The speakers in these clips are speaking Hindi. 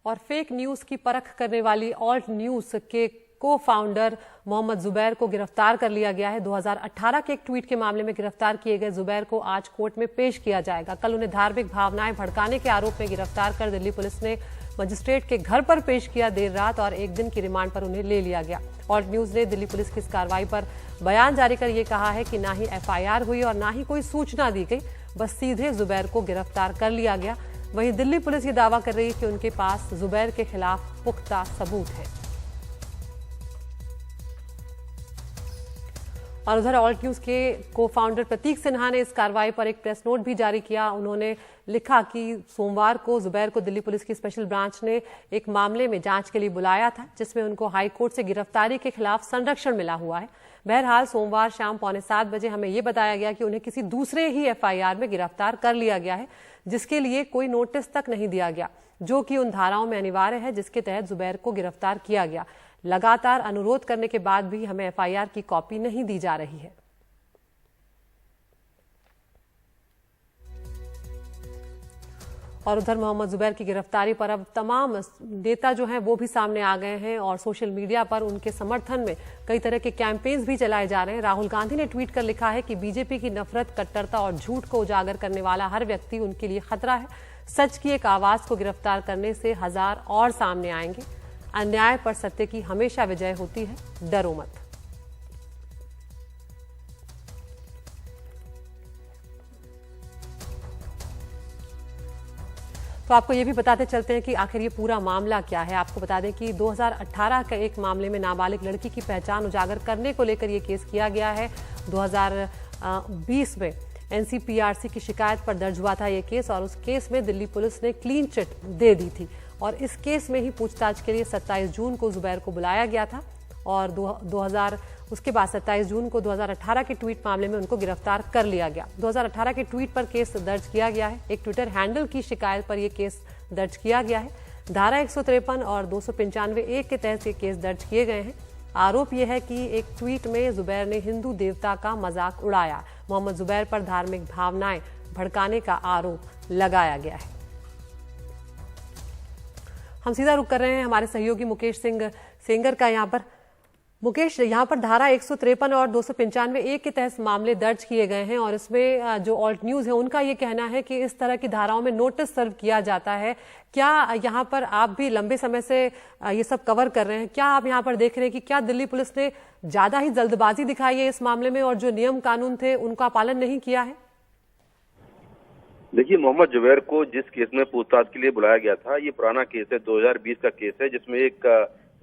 और फेक न्यूज की परख करने वाली ऑल्ट न्यूज के को फाउंडर मोहम्मद जुबैर को गिरफ्तार कर लिया गया है। 2018 के एक ट्वीट के मामले में गिरफ्तार किए गए जुबैर को आज कोर्ट में पेश किया जाएगा। कल उन्हें धार्मिक भावनाएं भड़काने के आरोप में गिरफ्तार कर दिल्ली पुलिस ने मजिस्ट्रेट के घर पर पेश किया देर रात और एक दिन की रिमांड पर उन्हें ले लिया गया। ऑल्ट न्यूज ने दिल्ली पुलिस की इस कार्रवाई पर बयान जारी कर यह कहा है कि ना ही एफआईआर हुई और ना ही कोई सूचना दी गई, बस सीधे जुबैर को गिरफ्तार कर लिया गया। वहीं दिल्ली पुलिस ये दावा कर रही है कि उनके पास जुबैर के खिलाफ पुख्ता सबूत है। और उधर ऑल्ट न्यूज के को फाउंडर प्रतीक सिन्हा ने इस कार्रवाई पर एक प्रेस नोट भी जारी किया। उन्होंने लिखा कि सोमवार को जुबैर को दिल्ली पुलिस की स्पेशल ब्रांच ने एक मामले में जांच के लिए बुलाया था, जिसमें उनको हाई कोर्ट से गिरफ्तारी के खिलाफ संरक्षण मिला हुआ है। बहरहाल सोमवार शाम 6:45 बजे हमें यह बताया गया कि उन्हें किसी दूसरे ही एफआईआर में गिरफ्तार कर लिया गया है, जिसके लिए कोई नोटिस तक नहीं दिया गया, जो कि उन धाराओं में अनिवार्य है जिसके तहत जुबैर को गिरफ्तार किया गया। लगातार अनुरोध करने के बाद भी हमें एफआईआर की कॉपी नहीं दी जा रही है। और उधर मोहम्मद जुबैर की गिरफ्तारी पर अब तमाम नेता जो हैं वो भी सामने आ गए हैं और सोशल मीडिया पर उनके समर्थन में कई तरह के कैंपेन्स भी चलाए जा रहे हैं। राहुल गांधी ने ट्वीट कर लिखा है कि बीजेपी की नफरत, कट्टरता और झूठ को उजागर करने वाला हर व्यक्ति उनके लिए खतरा है। सच की एक आवाज को गिरफ्तार करने से हजार और सामने आएंगे। अन्याय पर सत्य की हमेशा विजय होती है, डरो मत। तो आपको ये भी बताते चलते हैं कि आखिर ये पूरा मामला क्या है। आपको बता दें कि 2018 के एक मामले में नाबालिग लड़की की पहचान उजागर करने को लेकर ये केस किया गया है। 2020 में एनसीपीआरसी की शिकायत पर दर्ज हुआ था ये केस और उस केस में दिल्ली पुलिस ने क्लीन चिट दे दी थी और इस केस में ही पूछताछ के लिए 27 जून को जुबैर को बुलाया गया था और उसके बाद 27 जून को 2018 के ट्वीट मामले में उनको गिरफ्तार कर लिया गया। 2018 के ट्वीट पर केस दर्ज किया गया है। एक ट्विटर हैंडल की शिकायत पर यह केस दर्ज किया गया है। धारा 153 और 295(1) के तहत ये केस दर्ज किए गए हैं। आरोप यह है कि एक ट्वीट में जुबैर ने हिंदू देवता का मजाक उड़ाया। मोहम्मद जुबैर पर धार्मिक भावनाएं भड़काने का आरोप लगाया गया है। हम सीधा रुख कर रहे हैं हमारे सहयोगी मुकेश सिंह सेंगर का। यहाँ पर मुकेश, यहाँ पर धारा 153 और 295(1) के तहत मामले दर्ज किए गए हैं और इसमें जो ऑल्ट न्यूज है उनका ये कहना है कि इस तरह की धाराओं में नोटिस सर्व किया जाता है। क्या यहाँ पर आप भी लंबे समय से ये सब कवर कर रहे हैं, क्या आप यहाँ पर देख रहे हैं कि क्या दिल्ली पुलिस ने ज्यादा ही जल्दबाजी दिखाई है इस मामले में और जो नियम कानून थे उनका पालन नहीं किया है? देखिए, मोहम्मद जुबैर को जिस केस में पूछताछ के लिए बुलाया गया था, ये पुराना केस है, 2020 का केस है, जिसमें एक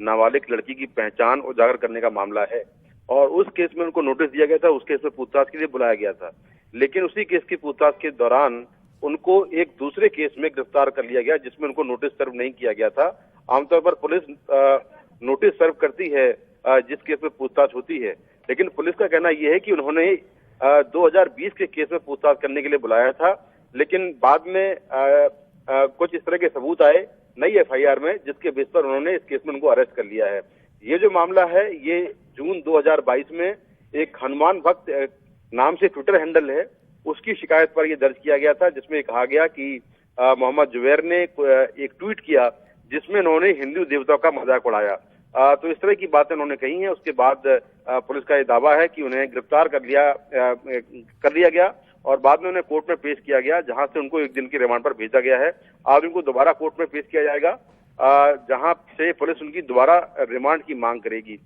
नाबालिग लड़की की पहचान उजागर करने का मामला है और उस केस में उनको नोटिस दिया गया था, उस केस में पूछताछ के लिए बुलाया गया था। लेकिन उसी केस की पूछताछ के दौरान उनको एक दूसरे केस में गिरफ्तार कर लिया गया जिसमें उनको नोटिस सर्व नहीं किया गया था। आमतौर पर पुलिस नोटिस सर्व करती है जिस केस में पूछताछ होती है, लेकिन पुलिस का कहना यह है कि उन्होंने 2020 के केस में पूछताछ करने के लिए बुलाया था, लेकिन बाद में कुछ इस तरह के सबूत आए नई एफआईआर में, जिसके बेस पर उन्होंने इस केस में उनको अरेस्ट कर लिया है। ये जो मामला है ये जून 2022 में एक हनुमान भक्त नाम से ट्विटर हैंडल है, उसकी शिकायत पर यह दर्ज किया गया था, जिसमें कहा गया कि मोहम्मद जुबैर ने एक ट्वीट किया जिसमें उन्होंने हिंदू देवताओं का मजाक उड़ाया। तो इस तरह की बातें उन्होंने कही हैं। उसके बाद पुलिस का यह दावा है कि उन्हें गिरफ्तार कर लिया गया और बाद में उन्हें कोर्ट में पेश किया गया, जहां से उनको एक दिन की रिमांड पर भेजा गया है। आज उनको दोबारा कोर्ट में पेश किया जाएगा, जहां से पुलिस उनकी दोबारा रिमांड की मांग करेगी।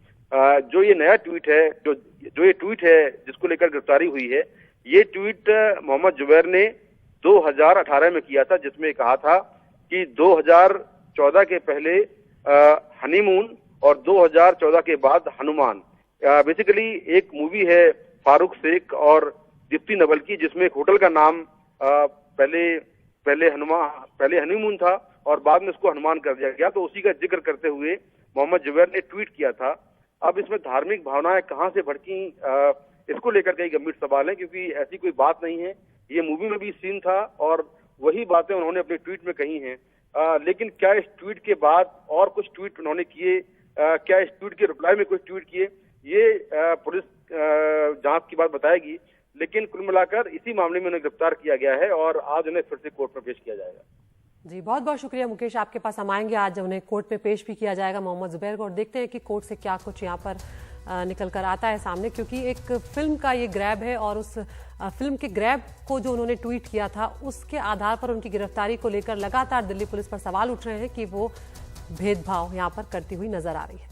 जो ये नया ट्वीट है, जो ये ट्वीट है जिसको लेकर गिरफ्तारी हुई है, ये ट्वीट मोहम्मद जुबैर ने 2018 में किया था, जिसमें कहा था कि 2014 के पहले हनीमून और 2014 के बाद हनुमान। बेसिकली एक मूवी है फारूक शेख और दीप्ति नवल की, जिसमें एक होटल का नाम पहले हनीमून था और बाद में उसको हनुमान कर दिया गया। तो उसी का जिक्र करते हुए मोहम्मद जुबैर ने ट्वीट किया था। अब इसमें धार्मिक भावनाएं कहां से भड़की, इसको लेकर कई गंभीर सवाल है, क्योंकि ऐसी कोई बात नहीं है। ये मूवी में भी सीन था और वही बातें उन्होंने अपने ट्वीट में कही हैं। लेकिन क्या इस ट्वीट के बाद और कुछ ट्वीट उन्होंने किए, क्या इस ट्वीट के रिप्लाई में कुछ ट्वीट किए, ये पुलिस जांच की बात बताएगी। लेकिन कुल मिलाकर इसी मामले में उन्हें गिरफ्तार किया गया है और आज उन्हें फिर से कोर्ट में पेश किया जाएगा। जी, बहुत बहुत शुक्रिया मुकेश। आपके पास हम आएंगे आज, उन्हें कोर्ट में पेश भी किया जाएगा मोहम्मद जुबैर को, और देखते हैं कि कोर्ट से क्या कुछ यहाँ पर निकल कर आता है सामने, क्योंकि एक फिल्म का ये ग्रैब है और उस फिल्म के ग्रैब को जो उन्होंने ट्वीट किया था उसके आधार पर उनकी गिरफ्तारी को लेकर लगातार दिल्ली पुलिस पर सवाल उठ रहे हैं कि वो भेदभाव यहाँ पर करती हुई नजर आ रही है।